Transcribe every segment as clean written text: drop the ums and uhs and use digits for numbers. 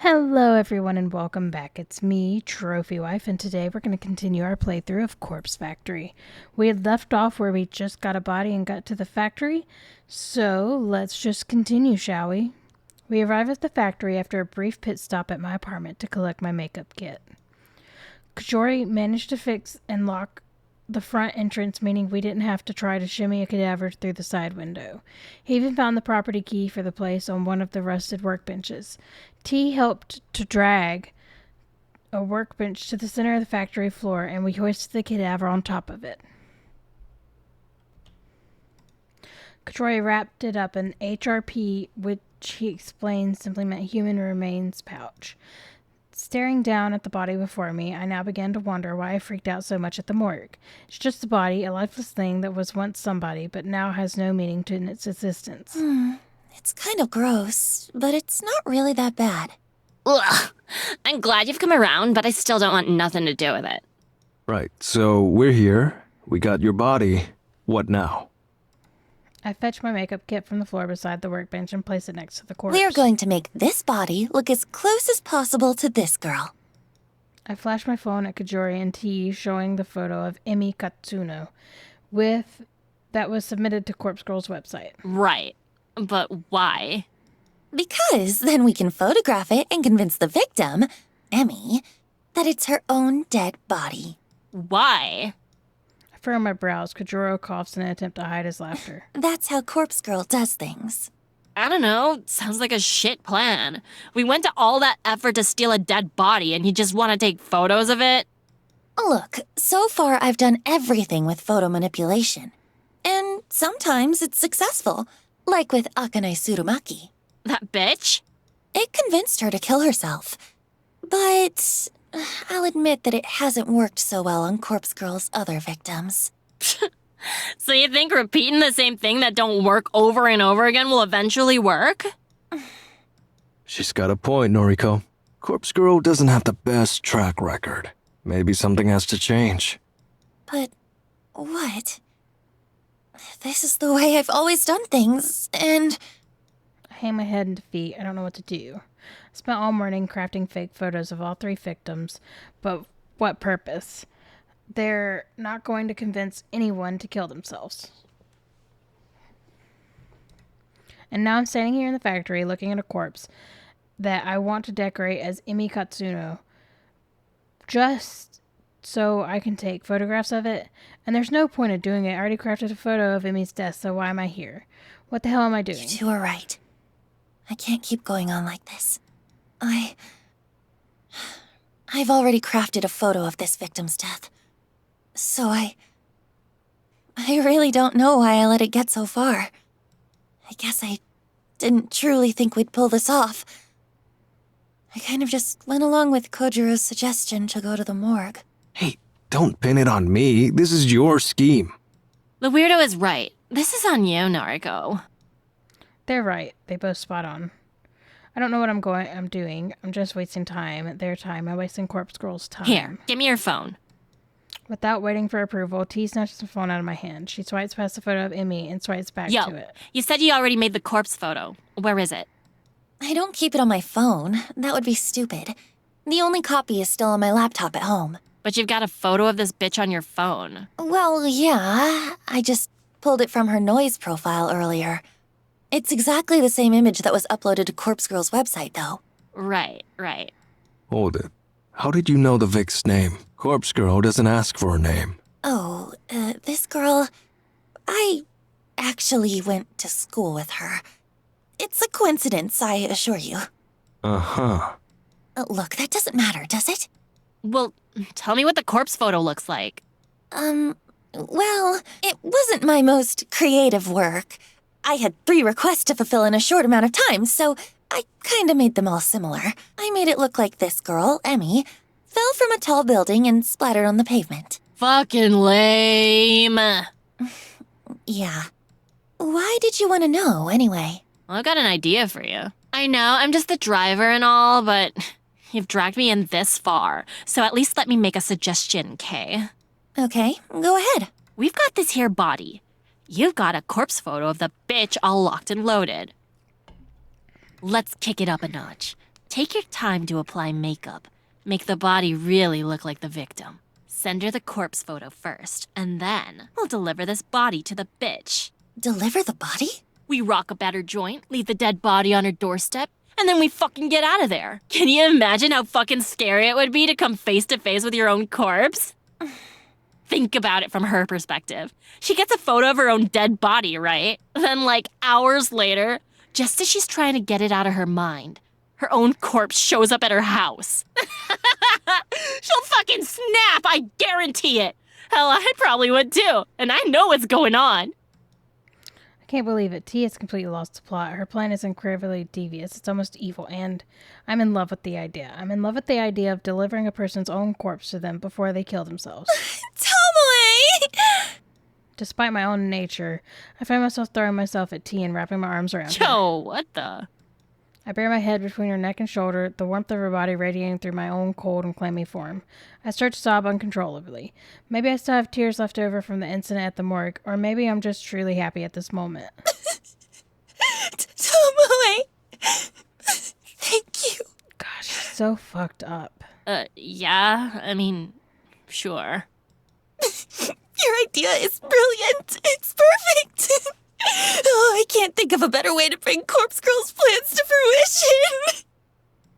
Hello everyone and welcome back. It's me, Trophy Wife, and today we're going to continue our playthrough of Corpse Factory. We had left off where we just got a body and got to the factory, so let's just continue, shall we? We arrive at the factory after a brief pit stop at my apartment to collect my makeup kit. Kajori managed to fix and lock the front entrance, meaning we didn't have to try to shimmy a cadaver through the side window. He even found the property key for the place on one of the rusted workbenches. T helped to drag a workbench to the center of the factory floor, and we hoisted the cadaver on top of it. Kajori wrapped it up in HRP, which he explained simply meant human remains pouch. Staring down at the body before me, I now began to wonder why I freaked out so much at the morgue. It's just a body, a lifeless thing that was once somebody, but now has no meaning to its existence. It's kind of gross, but it's not really that bad. Ugh. I'm glad you've come around, but I still don't want nothing to do with it. Right, so we're here. We got your body. What now? I fetched my makeup kit from the floor beside the workbench and placed it next to the corpse. We're going to make this body look as close as possible to this girl. I flashed my phone at Kajori and T, showing the photo of Emi Katsuno that was submitted to Corpse Girl's website. Right. But why? Because then we can photograph it and convince the victim, Emmy, that it's her own dead body. Why? I furrow my brows. Kajoro coughs in an attempt to hide his laughter. That's how Corpse Girl does things. I don't know. Sounds like a shit plan. We went to all that effort to steal a dead body and you just want to take photos of it? Look, so far I've done everything with photo manipulation. And sometimes it's successful, like with Akane Tsurumaki. That bitch? It convinced her to kill herself. But I'll admit that it hasn't worked so well on Corpse Girl's other victims. So you think repeating the same thing that don't work over and over again will eventually work? She's got a point, Noriko. Corpse Girl doesn't have the best track record. Maybe something has to change. But what? This is the way I've always done things, and... I hang my head in defeat. I don't know what to do. I spent all morning crafting fake photos of all three victims, but what purpose? They're not going to convince anyone to kill themselves. And now I'm standing here in the factory looking at a corpse that I want to decorate as Emi Katsuno, just so I can take photographs of it. And there's no point of doing it. I already crafted a photo of Emi's death, so why am I here? What the hell am I doing? You two are right. I can't keep going on like this. I've already crafted a photo of this victim's death. So I really don't know why I let it get so far. I guess I didn't truly think we'd pull this off. I kind of just went along with Kojiro's suggestion to go to the morgue. Hey, don't pin it on me. This is your scheme. The weirdo is right. This is on you, Noriko. They're right. They both spot on. I don't know what I'm doing. I'm just wasting time. Their time. I'm wasting Corpse Girl's time. Here, give me your phone. Without waiting for approval, T snatches the phone out of my hand. She swipes past the photo of Emmy and swipes back to it. You said you already made the corpse photo. Where is it? I don't keep it on my phone. That would be stupid. The only copy is still on my laptop at home. But you've got a photo of this bitch on your phone. Well, yeah. I just pulled it from her noise profile earlier. It's exactly the same image that was uploaded to Corpse Girl's website, though. Right. Hold it. How did you know the Vic's name? Corpse Girl doesn't ask for a name. Oh, this girl... I actually went to school with her. It's a coincidence, I assure you. Uh-huh. Look, that doesn't matter, does it? Well, tell me what the corpse photo looks like. Well, it wasn't my most creative work. I had 3 requests to fulfill in a short amount of time, so I kinda made them all similar. I made it look like this girl, Emmy, fell from a tall building and splattered on the pavement. Fucking lame. Yeah. Why did you want to know, anyway? Well, I've got an idea for you. I know, I'm just the driver and all, but you've dragged me in this far, so at least let me make a suggestion, Kay? Okay, go ahead. We've got this here body. You've got a corpse photo of the bitch all locked and loaded. Let's kick it up a notch. Take your time to apply makeup. Make the body really look like the victim. Send her the corpse photo first, and then we'll deliver this body to the bitch. Deliver the body? We rock a batter joint, leave the dead body on her doorstep, and then we fucking get out of there. Can you imagine how fucking scary it would be to come face to face with your own corpse? Think about it from her perspective. She gets a photo of her own dead body, right? Then, like, hours later, just as she's trying to get it out of her mind, her own corpse shows up at her house. She'll fucking snap, I guarantee it. Hell, I probably would too, and I know what's going on. I can't believe it. T has completely lost the plot. Her plan is incredibly devious. It's almost evil, and I'm in love with the idea. I'm in love with the idea of delivering a person's own corpse to them before they kill themselves. Tomoe! Despite my own nature, I find myself throwing myself at T and wrapping my arms around her. Yo, what the? I bury my head between her neck and shoulder, the warmth of her body radiating through my own cold and clammy form. I start to sob uncontrollably. Maybe I still have tears left over from the incident at the morgue, or maybe I'm just truly happy at this moment. Tomoe! Thank you. Gosh, she's so fucked up. Yeah, I mean, sure. Your idea is brilliant. It's perfect. Oh, I can't think of a better way to bring Corpse Girl's plans to fruition.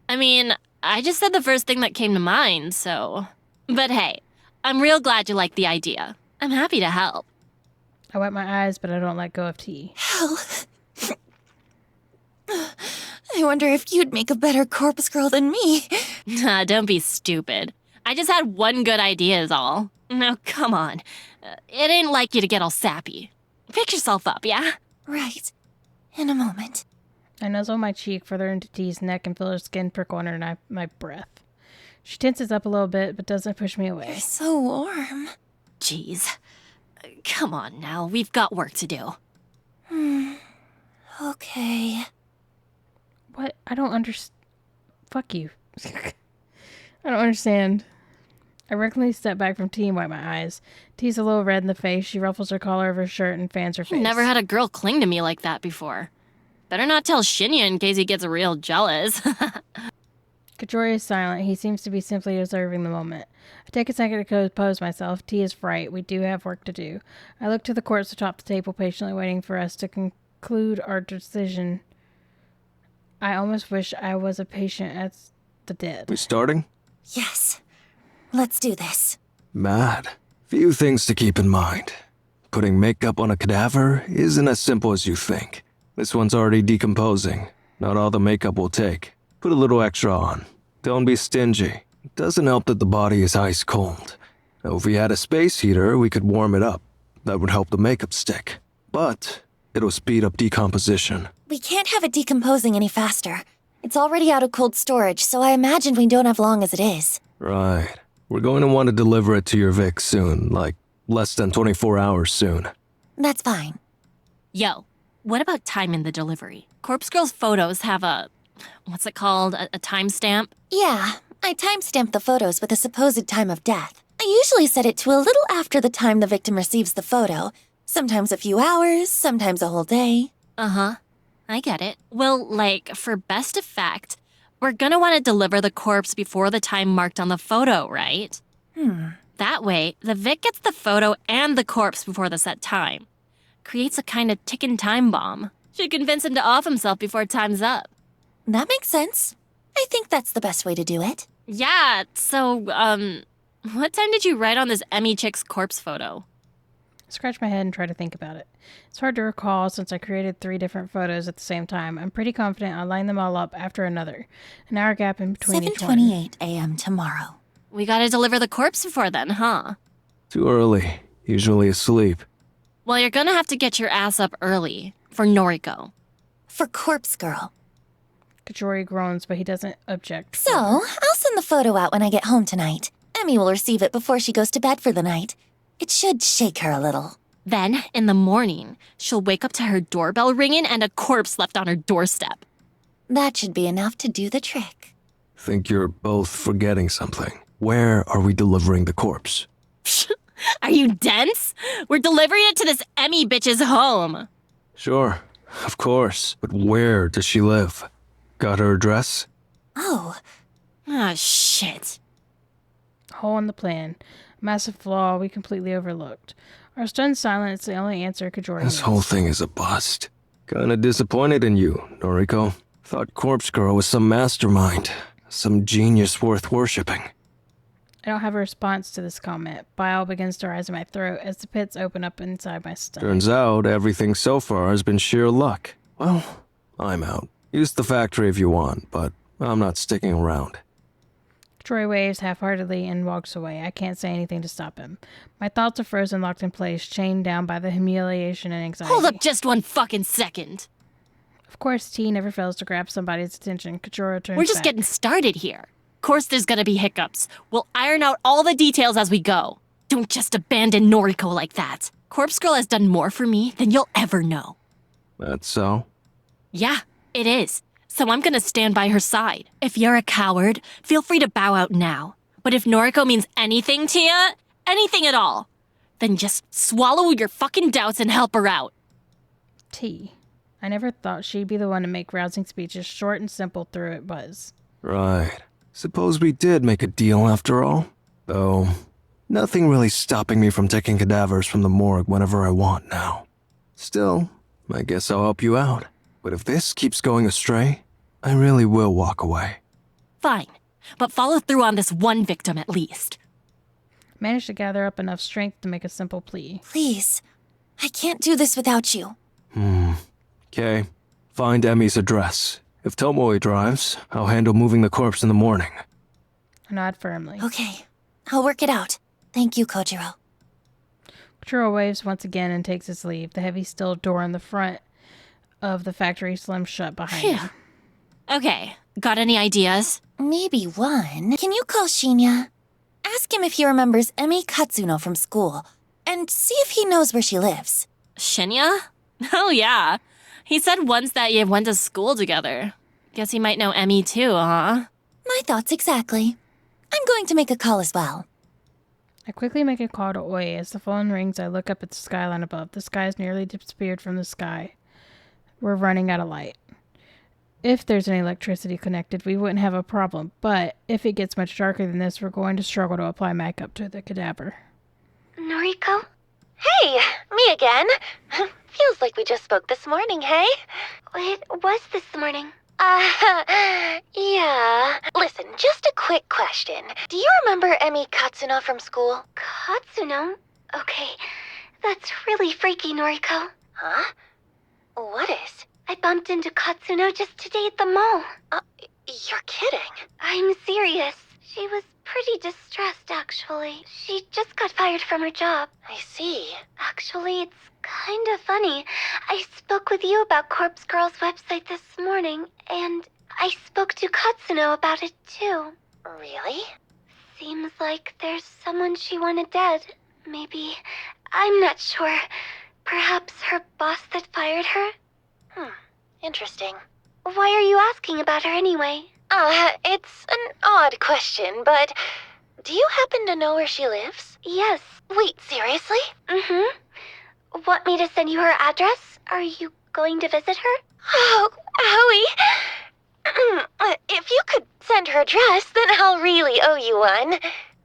I mean, I just said the first thing that came to mind, so... But hey, I'm real glad you like the idea. I'm happy to help. I wipe my eyes, but I don't let go of T. Hell. I wonder if you'd make a better Corpse Girl than me. Don't be stupid. I just had one good idea is all. Now, come on. It ain't like you to get all sappy. Pick yourself up, yeah? Right. In a moment. I nuzzle my cheek further into T's neck and feel her skin prickle under my breath. She tenses up a little bit, but doesn't push me away. You're so warm. Jeez. Come on now, we've got work to do. Okay. What? I don't understand. Fuck you. I don't understand. I reluctantly step back from T and wipe my eyes. T's a little red in the face. She ruffles her collar of her shirt and fans her face. Never had a girl cling to me like that before. Better not tell Shinya in case he gets real jealous. Kajori is silent. He seems to be simply observing the moment. I take a second to compose myself. T is right. We do have work to do. I look to the corpse atop the table, patiently waiting for us to conclude our decision. I almost wish I was a patient as the dead. We starting? Yes. Let's do this. Mad. Few things to keep in mind. Putting makeup on a cadaver isn't as simple as you think. This one's already decomposing. Not all the makeup will take. Put a little extra on. Don't be stingy. It doesn't help that the body is ice cold. Now, if we had a space heater, we could warm it up. That would help the makeup stick. But it'll speed up decomposition. We can't have it decomposing any faster. It's already out of cold storage, so I imagine we don't have long as it is. Right. We're going to want to deliver it to your Vic soon, like less than 24 hours soon. That's fine. Yo, what about time in the delivery? Corpse Girl's photos have a... what's it called? A timestamp? Yeah, I timestamped the photos with a supposed time of death. I usually set it to a little after the time the victim receives the photo. Sometimes a few hours, sometimes a whole day. Uh-huh. I get it. Well, like, for best effect, we're gonna want to deliver the corpse before the time marked on the photo, right? That way, the Vic gets the photo and the corpse before the set time. Creates a kind of ticking time bomb. Should convince him to off himself before time's up. That makes sense. I think that's the best way to do it. Yeah, so, what time did you write on this Emmy chick's corpse photo? I scratch my head and try to think about it. It's hard to recall since I created 3 different photos at the same time. I'm pretty confident I lined them all up after another. An hour gap in between each one. 7:28 a.m. tomorrow. We gotta deliver the corpse before then, huh? Too early. Usually asleep. Well, you're gonna have to get your ass up early. For Noriko. For Corpse Girl. Kajori groans, but he doesn't object. So, I'll send the photo out when I get home tonight. Emmy will receive it before she goes to bed for the night. It should shake her a little. Then, in the morning, she'll wake up to her doorbell ringing and a corpse left on her doorstep. That should be enough to do the trick. Think you're both forgetting something. Where are we delivering the corpse? Are you dense? We're delivering it to this Emmy bitch's home. Sure, of course. But where does she live? Got her address? Oh, Ah, shit. Hole in the plan. Massive flaw we completely overlooked. Our stunned silence is the only answer Kajori This needs. whole thing is a bust. Kinda disappointed in you, Noriko. Thought Corpse Girl was some mastermind, some genius worth worshipping. I don't have a response to this comment. Bile begins to rise in my throat as the pits open up inside my stomach. Turns out everything so far has been sheer luck. Well, I'm out. Use the factory if you want, but I'm not sticking around. Troy waves half-heartedly and walks away. I can't say anything to stop him. My thoughts are frozen, locked in place, chained down by the humiliation and anxiety. Hold up just one fucking second. Of course, T never fails to grab somebody's attention. Kajoro turns We're just back. getting started here. Of course there's gonna be hiccups. We'll iron out all the details as we go. Don't just abandon Noriko like that. Corpse Girl has done more for me than you'll ever know. That's so? Yeah, it is. So I'm gonna stand by her side. If you're a coward, feel free to bow out now. But if Noriko means anything to you, anything at all, then just swallow your fucking doubts and help her out. T. I never thought she'd be the one to make rousing speeches short and simple through it was. Right. Suppose we did make a deal after all? Though, nothing really stopping me from taking cadavers from the morgue whenever I want now. Still, I guess I'll help you out. But if this keeps going astray, I really will walk away. Fine, but follow through on this one victim at least. Managed to gather up enough strength to make a simple plea. please. I can't do this without you. Okay, find Emmy's address. If Tomoe drives, I'll handle moving the corpse in the morning. I nod firmly. Okay, I'll work it out. Thank you, Kojiro. Kajoro waves once again and takes his leave. The heavy steel door in the front of the factory slams shut behind him. Okay, got any ideas? Maybe one. Can you call Shinya? Ask him if he remembers Emi Katsuno from school, and see if he knows where she lives. Shinya? Oh yeah. He said once that you went to school together. Guess he might know Emmy too, huh? My thoughts exactly. I'm going to make a call as well. I quickly make a call to Oi. As the phone rings, I look up at the skyline above. The sky has nearly disappeared from the sky. We're running out of light. If there's any electricity connected, we wouldn't have a problem. But if it gets much darker than this, we're going to struggle to apply makeup to the cadaver. Noriko? Hey, me again. Feels like we just spoke this morning, hey? It was this morning. Yeah. Listen, just a quick question. Do you remember Emi Katsuno from school? Katsuno? Okay. That's really freaky, Noriko. Huh? What is? I bumped into Katsuno just today at the mall. You're kidding. I'm serious. She was pretty distressed, actually. She just got fired from her job. I see. Actually, it's kind of funny. I spoke with you about Corpse Girl's website this morning, and I spoke to Katsuno about it too. Really? Seems like there's someone she wanted dead. Maybe. I'm not sure. Perhaps her boss that fired her? Interesting. Why are you asking about her anyway? It's an odd question, but do you happen to know where she lives? Yes. Wait, seriously? Mm-hmm. Want me to send you her address? Are you going to visit her? Oh, Howie. If you could send her address, then I'll really owe you one.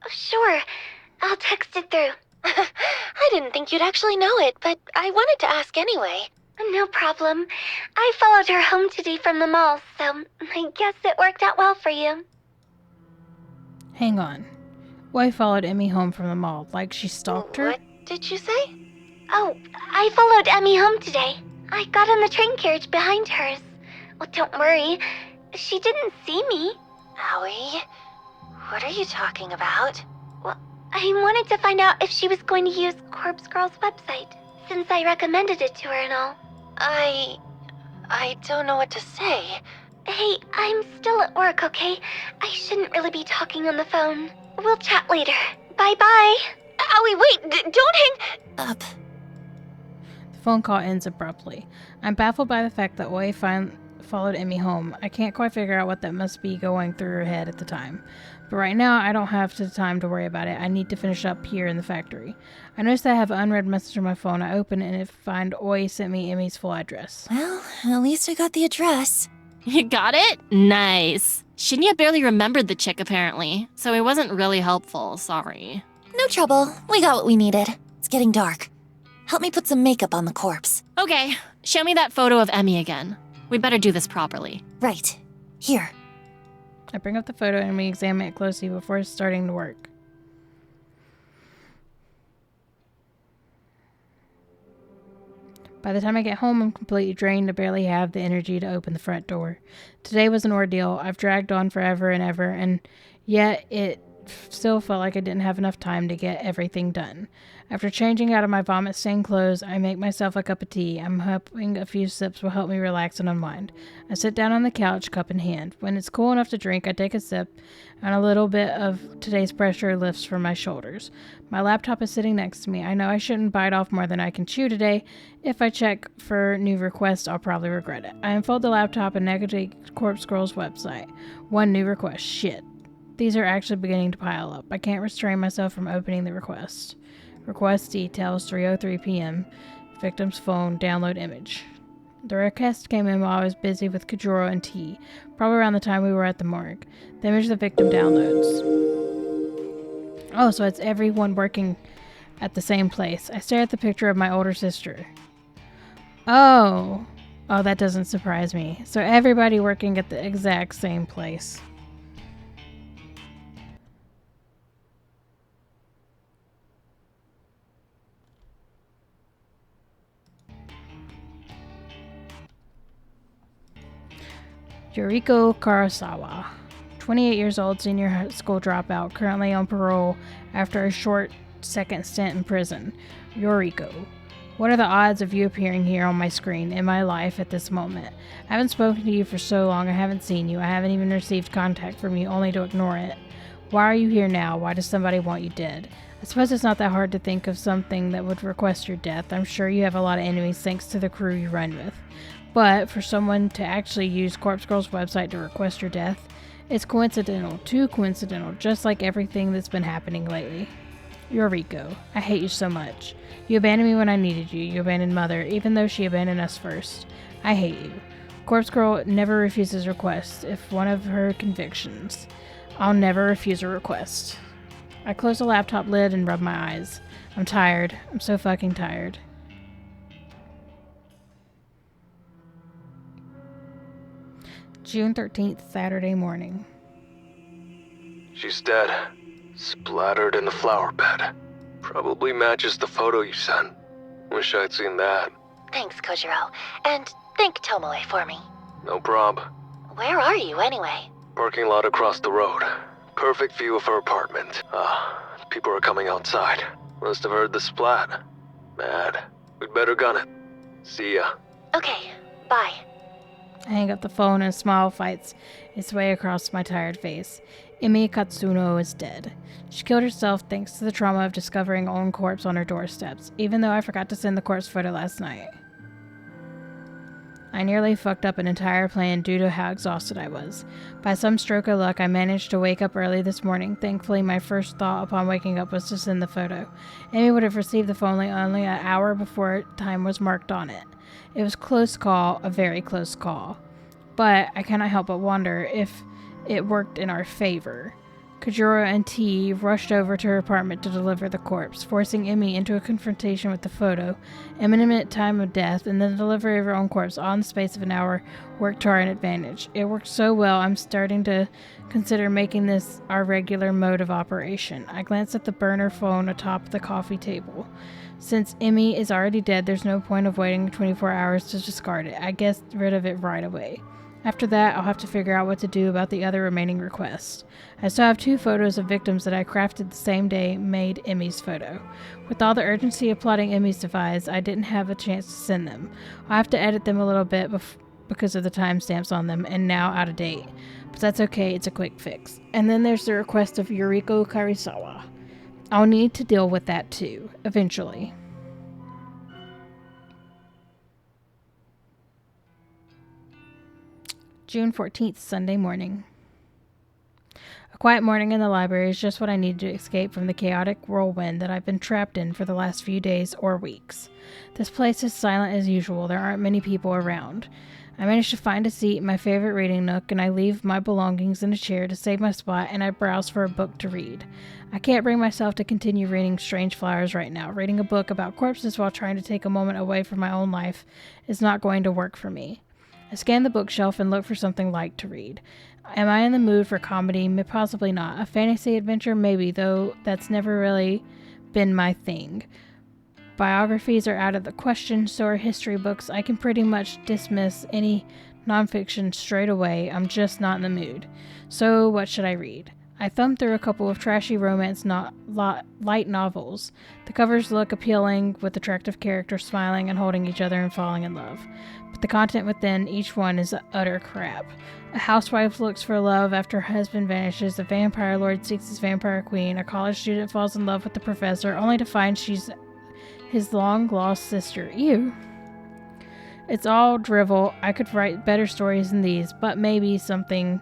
Sure. I'll text it through. I didn't think you'd actually know it, but I wanted to ask anyway. No problem. I followed her home today from the mall, so I guess it worked out well for you. Hang on. Oi followed Emmy home from the mall, like she stalked her? What did you say? Oh, I followed Emmy home today. I got in the train carriage behind hers. Well, don't worry. She didn't see me. Howie, what are you talking about? Well, I wanted to find out if she was going to use Corpse Girl's website, since I recommended it to her and all. I don't know what to say. Hey, I'm still at work, okay? I shouldn't really be talking on the phone. We'll chat later. Bye-bye. Howie, wait, don't hang... Up. The phone call ends abruptly. I'm baffled by the fact that Oi followed Emmy home. I can't quite figure out what that must be going through her head at the time. But right now, I don't have the time to worry about it. I need to finish up here in the factory. I notice that I have an unread message on my phone. I open it and find Oi sent me Emmy's full address. Well, at least I got the address. You got it? Nice. Shinya barely remembered the chick, apparently, so he wasn't really helpful, sorry. No trouble. We got what we needed. It's getting dark. Help me put some makeup on the corpse. Okay, show me that photo of Emmy again. We better do this properly. Right. Here. I bring up the photo and we examine it closely before starting to work. By the time I get home, I'm completely drained to barely have the energy to open the front door. Today was an ordeal. I've dragged on forever and ever, and yet it still felt like I didn't have enough time to get everything done. After changing out of my vomit-stained clothes, I make myself a cup of tea. I'm hoping a few sips will help me relax and unwind. I sit down on the couch, cup in hand. When it's cool enough to drink, I take a sip, and a little bit of today's pressure lifts from my shoulders. My laptop is sitting next to me. I know I shouldn't bite off more than I can chew today. If I check for new requests, I'll probably regret it. I unfold the laptop and navigate Corpse Girl's website. One new request. Shit. These are actually beginning to pile up. I can't restrain myself from opening the request. Request details, 3:03 p.m. Victim's phone, download image. The request came in while I was busy with Kajuro and tea, probably around the time we were at the morgue. The image the victim downloads. Oh, so it's everyone working at the same place. I stare at the picture of my older sister. Oh, that doesn't surprise me. So everybody working at the exact same place. Yuriko Karasawa, 28 years old, senior high school dropout, currently on parole after a short second stint in prison. Yuriko, what are the odds of you appearing here on my screen in my life at this moment? I haven't spoken to you for so long, I haven't seen you, I haven't even received contact from you, only to ignore it. Why are you here now? Why does somebody want you dead? I suppose it's not that hard to think of something that would request your death. I'm sure you have a lot of enemies thanks to the crew you run with. But for someone to actually use Corpse Girl's website to request your death, it's coincidental, too coincidental, just like everything that's been happening lately. Yuriko, I hate you so much. You abandoned me when I needed you. You abandoned Mother, even though she abandoned us first. I hate you. Corpse Girl never refuses requests, if one of her convictions. I'll never refuse a request. I close the laptop lid and rub my eyes. I'm tired. I'm so fucking tired. June 13th, Saturday morning. She's dead. Splattered in the flower bed. Probably matches the photo you sent. Wish I'd seen that. Thanks, Kojiro. And thank Tomoe for me. No prob. Where are you, anyway? Parking lot across the road. Perfect view of her apartment. People are coming outside. Must have heard the splat. Mad. We'd better gun it. See ya. Okay, bye. I hang up the phone and a smile fights its way across my tired face. Emi Katsuno is dead. She killed herself thanks to the trauma of discovering her own corpse on her doorsteps, even though I forgot to send the corpse photo last night. I nearly fucked up an entire plan due to how exhausted I was. By some stroke of luck, I managed to wake up early this morning. Thankfully, my first thought upon waking up was to send the photo. Amy would have received the phone only an hour before time was marked on it. It was a close call, a very close call. But I cannot help but wonder if it worked in our favor. Kajuro and T rushed over to her apartment to deliver the corpse, forcing Emmy into a confrontation with the photo, imminent time of death, and the delivery of her own corpse all in the space of an hour worked to our advantage. It worked so well, I'm starting to consider making this our regular mode of operation. I glanced at the burner phone atop the coffee table. Since Emmy is already dead, there's no point of waiting 24 hours to discard it. I get rid of it right away. After that, I'll have to figure out what to do about the other remaining requests. I still have 2 photos of victims that I crafted the same day made Emmy's photo. With all the urgency of plotting Emmy's demise, I didn't have a chance to send them. I'll have to edit them a little bit because of the timestamps on them and now out of date. But that's okay, it's a quick fix. And then there's the request of Yuriko Karisawa. I'll need to deal with that too, eventually. June 14th, Sunday morning. A quiet morning in the library is just what I needed to escape from the chaotic whirlwind that I've been trapped in for the last few days or weeks. This place is silent as usual. There aren't many people around. I manage to find a seat in my favorite reading nook, and I leave my belongings in a chair to save my spot, and I browse for a book to read. I can't bring myself to continue reading Strange Flowers right now. Reading a book about corpses while trying to take a moment away from my own life is not going to work for me. I scan the bookshelf and look for something light to read. Am I in the mood for comedy? Possibly not. A fantasy adventure? Maybe, though that's never really been my thing. Biographies are out of the question, so are history books. I can pretty much dismiss any nonfiction straight away. I'm just not in the mood. So what should I read? I thumbed through a couple of trashy romance light novels. The covers look appealing, with attractive characters smiling and holding each other and falling in love. But the content within each one is utter crap. A housewife looks for love after her husband vanishes. A vampire lord seeks his vampire queen. A college student falls in love with the professor, only to find she's his long-lost sister. Ew. It's all drivel. I could write better stories than these, but maybe something.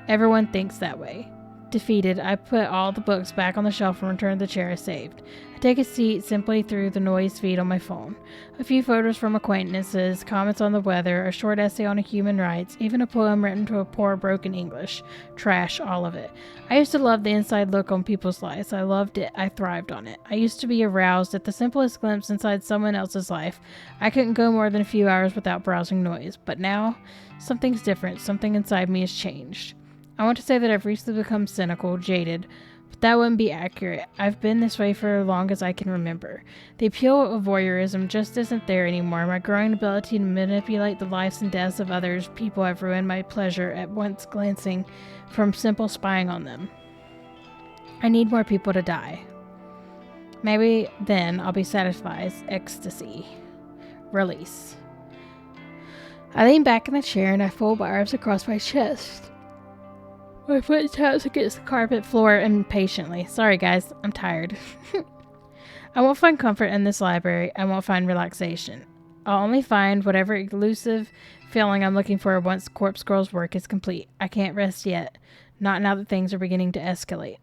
Everyone thinks that way. Defeated, I put all the books back on the shelf and return the chair I saved. I take a seat simply through the noise feed on my phone. A few photos from acquaintances, comments on the weather, a short essay on human rights, even a poem written to a poor broken English. Trash, all of it. I used to love the inside look on people's lives. I loved it. I thrived on it. I used to be aroused at the simplest glimpse inside someone else's life. I couldn't go more than a few hours without browsing noise. But now, something's different. Something inside me has changed. I want to say that I've recently become cynical, jaded, but that wouldn't be accurate. I've been this way for as long as I can remember. The appeal of voyeurism just isn't there anymore. My growing ability to manipulate the lives and deaths of others people have ruined my pleasure at once glancing from simple spying on them. I need more people to die. Maybe then I'll be satisfied. Ecstasy. Release. I lean back in the chair and I fold my arms across my chest. My foot taps against the carpet floor impatiently. Sorry guys, I'm tired. I won't find comfort in this library. I won't find relaxation. I'll only find whatever elusive feeling I'm looking for once Corpse Girl's work is complete. I can't rest yet. Not now that things are beginning to escalate.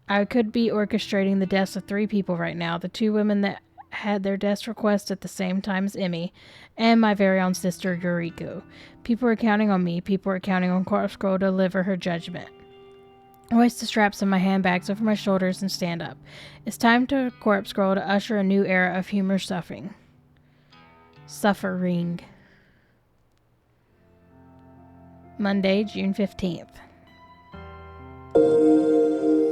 I could be orchestrating the deaths of 3 people right now. The 2 women that had their death request at the same time as Emmy, and my very own sister, Yuriko. People are counting on me. People are counting on Corpse Girl to deliver her judgment. I hoist the straps of my handbags over my shoulders and stand up. It's time to Corpse Girl to usher a new era of humor suffering. Monday, June 15th.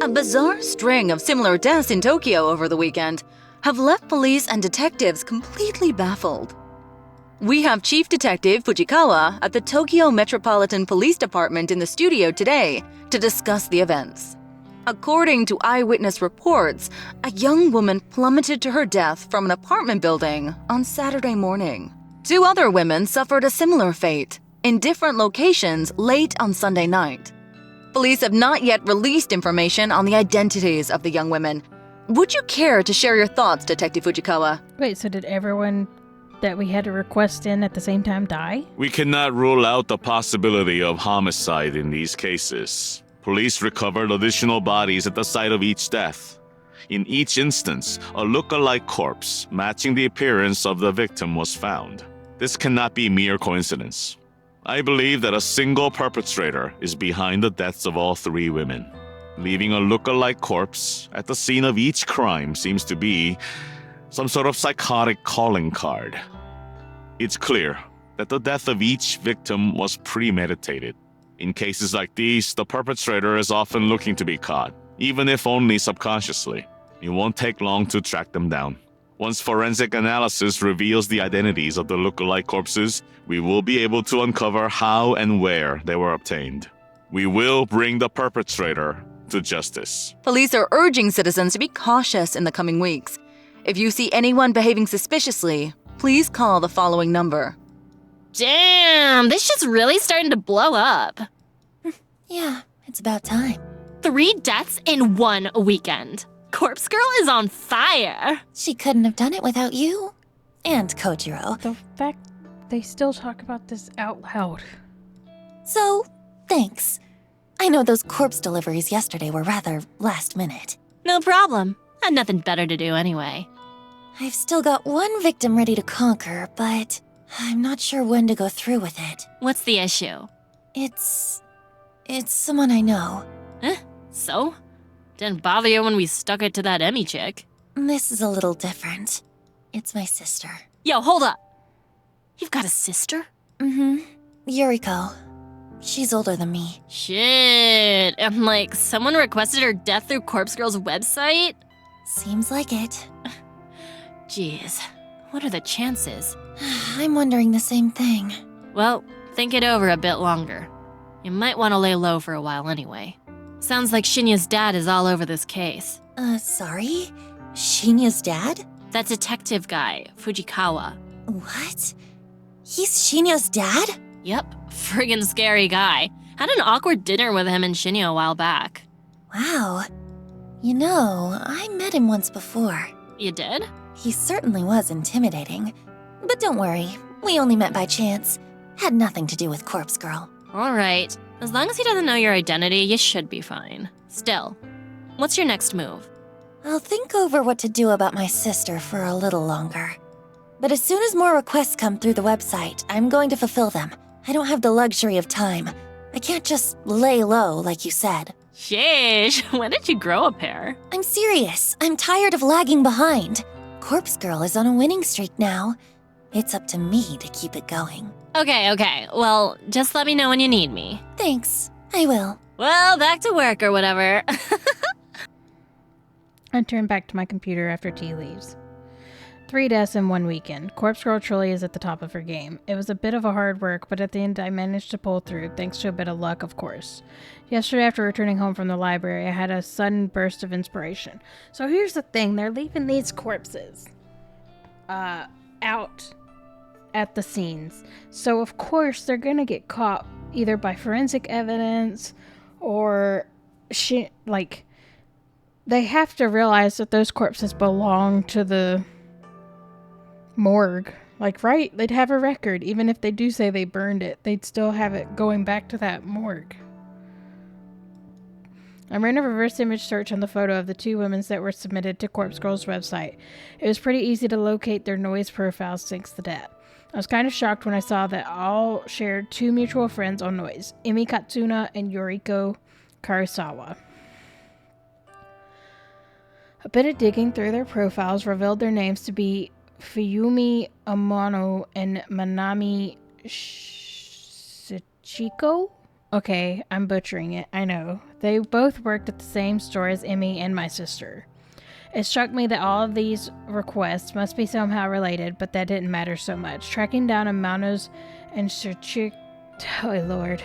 A bizarre string of similar deaths in Tokyo over the weekend have left police and detectives completely baffled. We have Chief Detective Fujikawa at the Tokyo Metropolitan Police Department in the studio today to discuss the events. According to eyewitness reports, a young woman plummeted to her death from an apartment building on Saturday morning. 2 other women suffered a similar fate in different locations late on Sunday night. Police have not yet released information on the identities of the young women. Would you care to share your thoughts, Detective Fujikawa? Wait, so did everyone that we had to request in at the same time die? We cannot rule out the possibility of homicide in these cases. Police recovered additional bodies at the site of each death. In each instance, a look-alike corpse matching the appearance of the victim was found. This cannot be mere coincidence. I believe that a single perpetrator is behind the deaths of all 3 women. Leaving a look-alike corpse at the scene of each crime seems to be some sort of psychotic calling card. It's clear that the death of each victim was premeditated. In cases like these, the perpetrator is often looking to be caught, even if only subconsciously. It won't take long to track them down. Once forensic analysis reveals the identities of the look-alike corpses, we will be able to uncover how and where they were obtained. We will bring the perpetrator to justice. Police are urging citizens to be cautious in the coming weeks. If you see anyone behaving suspiciously, please call the following number. Damn, this shit's really starting to blow up. Yeah, it's about time. 3 deaths in 1 weekend. Corpse Girl is on fire. She couldn't have done it without you. And Kojiro. The fact they still talk about this out loud. So, thanks. I know those corpse deliveries yesterday were rather last minute. No problem. Had nothing better to do anyway. I've still got 1 victim ready to conquer, but I'm not sure when to go through with it. What's the issue? It's someone I know. So? Didn't bother you when we stuck it to that Emmy chick. This is a little different. It's my sister. Yo, hold up. You've got a sister? Mm-hmm. Yuriko. She's older than me. Shit. And like, someone requested her death through Corpse Girl's website? Seems like it. Jeez. What are the chances? I'm wondering the same thing. Well, think it over a bit longer. You might want to lay low for a while anyway. Sounds like Shinya's dad is all over this case. Sorry? Shinya's dad? That detective guy, Fujikawa. What? He's Shinya's dad? Yep, friggin' scary guy. Had an awkward dinner with him and Shinya a while back. Wow. You know, I met him once before. You did? He certainly was intimidating. But don't worry, we only met by chance. Had nothing to do with Corpse Girl. Alright. As long as he doesn't know your identity, you should be fine. Still, what's your next move? I'll think over what to do about my sister for a little longer. But as soon as more requests come through the website, I'm going to fulfill them. I don't have the luxury of time. I can't just lay low like you said. Sheesh, when did you grow a pair? I'm serious. I'm tired of lagging behind. Corpse Girl is on a winning streak now. It's up to me to keep it going. Okay. Well, just let me know when you need me. Thanks. I will. Well, back to work or whatever. I turn back to my computer after T leaves. 3 deaths in 1 weekend. Corpse Girl truly is at the top of her game. It was a bit of a hard work, but at the end I managed to pull through, thanks to a bit of luck, of course. Yesterday, after returning home from the library, I had a sudden burst of inspiration. So here's the thing, they're leaving these corpses out at the scenes. So of course they're gonna get caught either by forensic evidence or they have to realize that those corpses belong to the morgue. Right? They'd have a record. Even if they do say they burned it, they'd still have it going back to that morgue. I ran a reverse image search on the photo of the 2 women that were submitted to Corpse Girl's website. It was pretty easy to locate their noise profiles since the death. I was kind of shocked when I saw that all shared 2 mutual friends on noise, Emi Katsuna and Yoriko Karisawa. A bit of digging through their profiles revealed their names to be Fuyumi Amano and Manami Shichiko? Okay, I'm butchering it, I know. They both worked at the same store as Emmy and my sister. It struck me that all of these requests must be somehow related, but that didn't matter so much. Tracking down Amanos and Shichiko, oh Lord,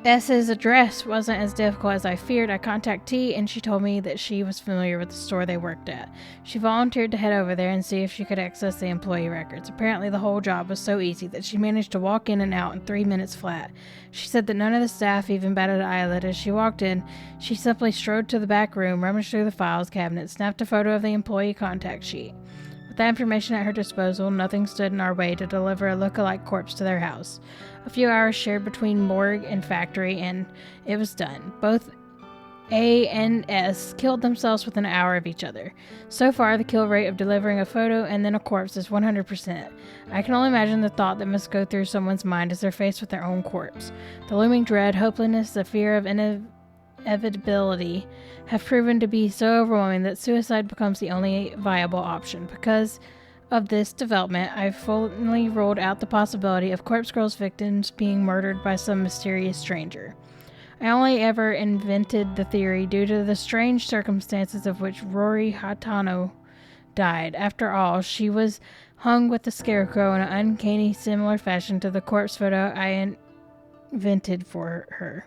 S's address wasn't as difficult as I feared. I contacted T, and she told me that she was familiar with the store they worked at. She volunteered to head over there and see if she could access the employee records. Apparently, the whole job was so easy that she managed to walk in and out in 3 minutes flat. She said that none of the staff even batted an eyelid as she walked in. She simply strode to the back room, rummaged through the files cabinet, snapped a photo of the employee contact sheet. With that information at her disposal, nothing stood in our way to deliver a look-alike corpse to their house. A few hours shared between morgue and factory, and it was done. Both A and S killed themselves within an hour of each other. So far, the kill rate of delivering a photo and then a corpse is 100%. I can only imagine the thought that must go through someone's mind as they're faced with their own corpse. The looming dread, hopelessness, the fear of inevitability have proven to be so overwhelming that suicide becomes the only viable option. Because of this development, I've fully ruled out the possibility of Corpse Girl's victims being murdered by some mysterious stranger. I only ever invented the theory due to the strange circumstances of which Rory Hatano died. After all, she was hung with the scarecrow in an uncanny similar fashion to the corpse photo I invented for her.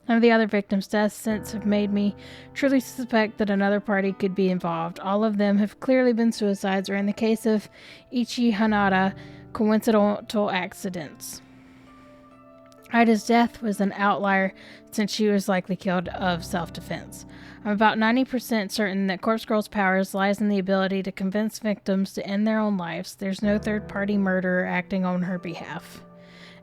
None of the other victims' deaths since have made me truly suspect that another party could be involved. All of them have clearly been suicides, or in the case of Ichi Hanada, coincidental accidents. Ida's death was an outlier since she was likely killed of self-defense. I'm about 90% certain that Corpse Girl's powers lies in the ability to convince victims to end their own lives. There's no third-party murderer acting on her behalf.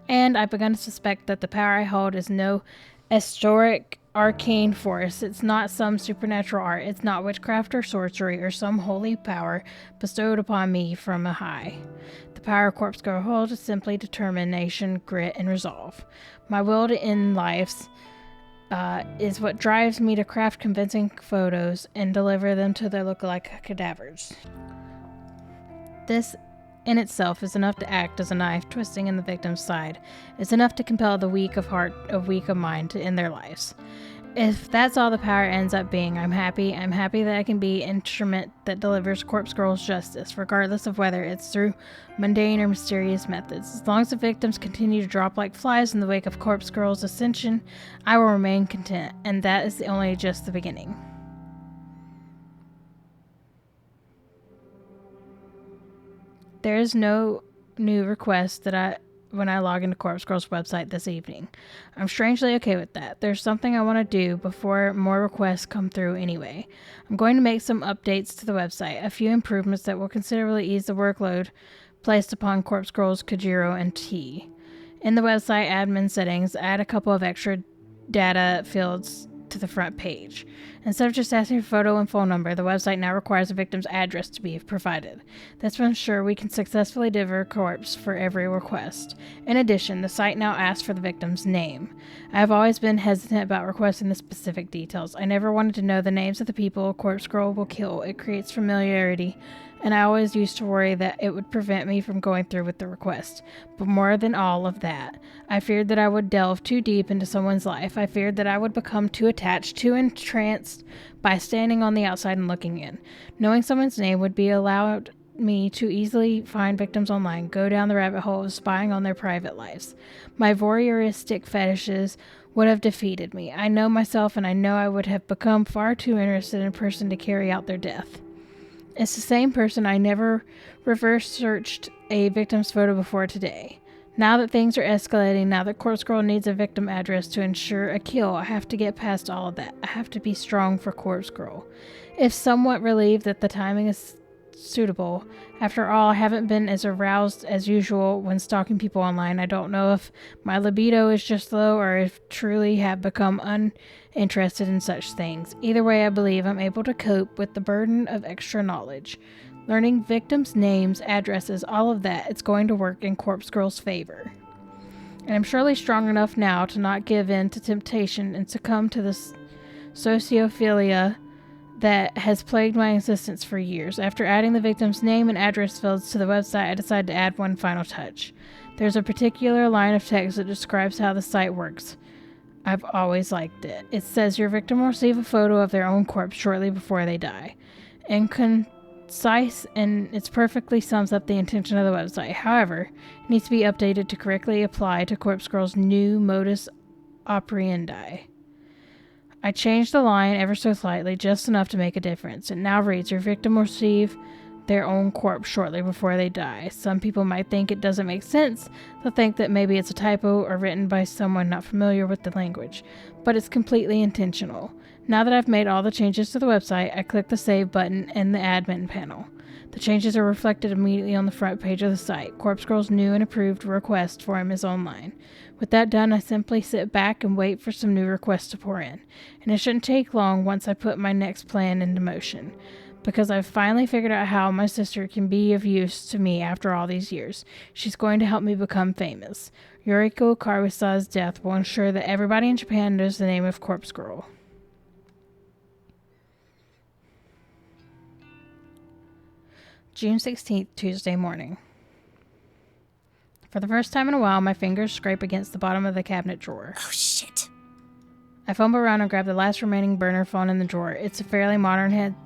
And I've begun to suspect that the power I hold is no historic arcane force. It's not some supernatural art. It's not witchcraft or sorcery or some holy power bestowed upon me from a high. The power Corpse Girl holds is simply determination, grit, and resolve. My will to end lives is what drives me to craft convincing photos and deliver them to their lookalike cadavers. This in itself is enough to act as a knife twisting in the victim's side. It's enough to compel the weak of heart or weak of mind to end their lives. If that's all the power ends up being, I'm happy. I'm happy that I can be an instrument that delivers Corpse Girl's justice, regardless of whether it's through mundane or mysterious methods. As long as the victims continue to drop like flies in the wake of Corpse Girl's ascension, I will remain content, and that is only just the beginning. There is no new request when I log into Corpse Girl's website this evening. I'm strangely okay with that. There's something I want to do before more requests come through anyway. I'm going to make some updates to the website, a few improvements that will considerably ease the workload placed upon Corpse Girls Kajiro and T. In the website admin settings, add a couple of extra data fields to the front page. Instead of just asking for photo and phone number, the website now requires a victim's address to be provided. This will ensure we can successfully deliver corpse for every request. In addition, the site now asks for the victim's name. I have always been hesitant about requesting the specific details. I never wanted to know the names of the people a Corpse Girl will kill. It creates familiarity, and I always used to worry that it would prevent me from going through with the request. But more than all of that, I feared that I would delve too deep into someone's life. I feared that I would become too attached, too entranced by standing on the outside and looking in. Knowing someone's name would be allowed me to easily find victims online, go down the rabbit hole of spying on their private lives. My voyeuristic fetishes would have defeated me. I know myself, and I know I would have become far too interested in a person to carry out their death. It's the same person. I never reverse searched a victim's photo before today. Now that things are escalating, now that Corpse Girl needs a victim address to ensure a kill, I have to get past all of that. I have to be strong for Corpse Girl. If somewhat relieved that the timing is suitable. After all, I haven't been as aroused as usual when stalking people online. I don't know if my libido is just low or if truly have become uninterested in such things. Either way, I believe I'm able to cope with the burden of extra knowledge. Learning victims' names, addresses, all of that, it's going to work in Corpse Girl's favor. And I'm surely strong enough now to not give in to temptation and succumb to the sociophilia that has plagued my existence for years. After adding the victim's name and address fields to the website, I decided to add one final touch. There's a particular line of text that describes how the site works. I've always liked it. It says your victim will receive a photo of their own corpse shortly before they die. And concise, and it perfectly sums up the intention of the website. However, it needs to be updated to correctly apply to Corpse Girl's new modus operandi. I changed the line ever so slightly, just enough to make a difference. It now reads, your victim will receive their own corpse shortly before they die. Some people might think it doesn't make sense. They'll think that maybe it's a typo or written by someone not familiar with the language. But it's completely intentional. Now that I've made all the changes to the website, I click the Save button in the admin panel. The changes are reflected immediately on the front page of the site. Corpse Girl's new and approved request for him is online. With that done, I simply sit back and wait for some new requests to pour in. And it shouldn't take long once I put my next plan into motion. Because I've finally figured out how my sister can be of use to me after all these years. She's going to help me become famous. Yuriko Karusa's death will ensure that everybody in Japan knows the name of Corpse Girl. June 16th, Tuesday morning. For the first time in a while, my fingers scrape against the bottom of the cabinet drawer. Oh, shit. I fumble around and grab the last remaining burner phone in the drawer. It's a fairly modern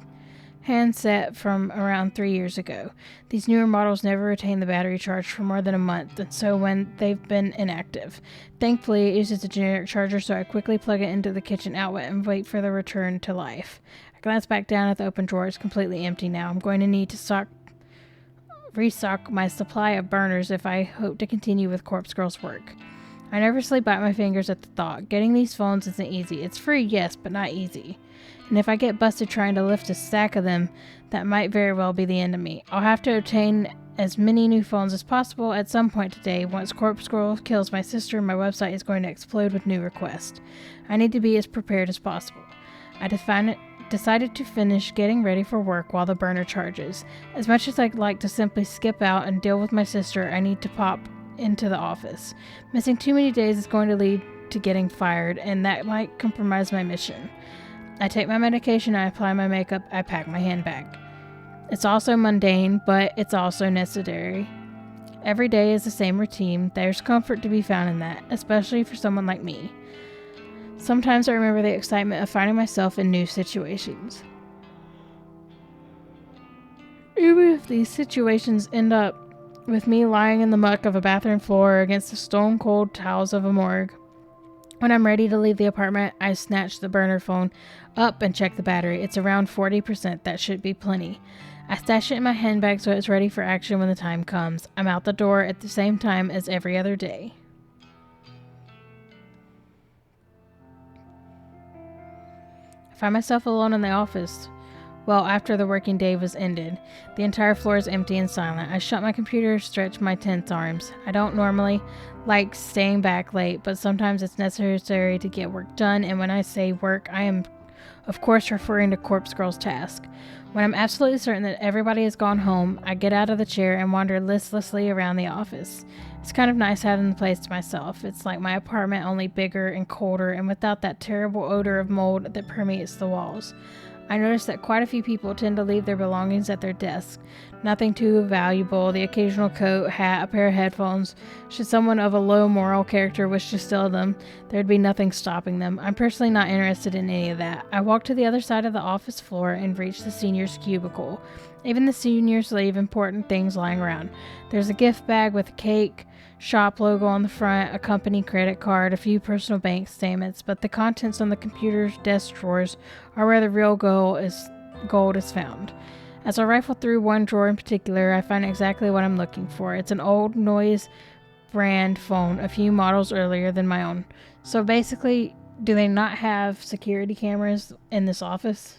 handset from around 3 years ago. These newer models never retain the battery charge for more than a month, and so when they've been inactive. Thankfully, it uses a generic charger, so I quickly plug it into the kitchen outlet and wait for the return to life. I glance back down at the open drawer. It's completely empty now. I'm going to need to restock my supply of burners if I hope to continue with Corpse Girl's work. I nervously bite my fingers at the thought. Getting these phones isn't easy. It's free, yes, but not easy. And if I get busted trying to lift a stack of them, that might very well be the end of me. I'll have to obtain as many new phones as possible at some point today. Once Corpse Girl kills my sister, my website is going to explode with new requests. I need to be as prepared as possible. I decided to finish getting ready for work while the burner charges. As much as I'd like to simply skip out and deal with my sister, I need to pop into the office. Missing too many days is going to lead to getting fired, and that might compromise my mission. I take my medication, I apply my makeup, I pack my handbag. It's also mundane, but it's also necessary. Every day is the same routine. There's comfort to be found in that, especially for someone like me. Sometimes I remember the excitement of finding myself in new situations. Even if these situations end up with me lying in the muck of a bathroom floor against the stone-cold tiles of a morgue. When I'm ready to leave the apartment, I snatch the burner phone up and check the battery. It's around 40%. That should be plenty. I stash it in my handbag so it's ready for action when the time comes. I'm out the door at the same time as every other day. I find myself alone in the office. Well, after the working day was ended, the entire floor is empty and silent. I shut my computer, stretch my tense arms. I don't normally like staying back late, but sometimes it's necessary to get work done, and when I say work, I am, of course, referring to Corpse Girl's task. When I'm absolutely certain that everybody has gone home, I get out of the chair and wander listlessly around the office. It's kind of nice having the place to myself. It's like my apartment, only bigger and colder, and without that terrible odor of mold that permeates the walls. I notice that quite a few people tend to leave their belongings at their desk. Nothing too valuable, the occasional coat, hat, a pair of headphones. Should someone of a low moral character wish to steal them, there'd be nothing stopping them. I'm personally not interested in any of that. I walk to the other side of the office floor and reach the senior's cubicle. Even the seniors leave important things lying around. There's a gift bag with a cake, shop logo on the front, a company credit card, a few personal bank statements, but the contents on the computer's desk drawers are where the real gold is found. As I rifle through one drawer in particular, I find exactly what I'm looking for. It's an old Noise brand phone, a few models earlier than my own. So basically, do they not have security cameras in this office?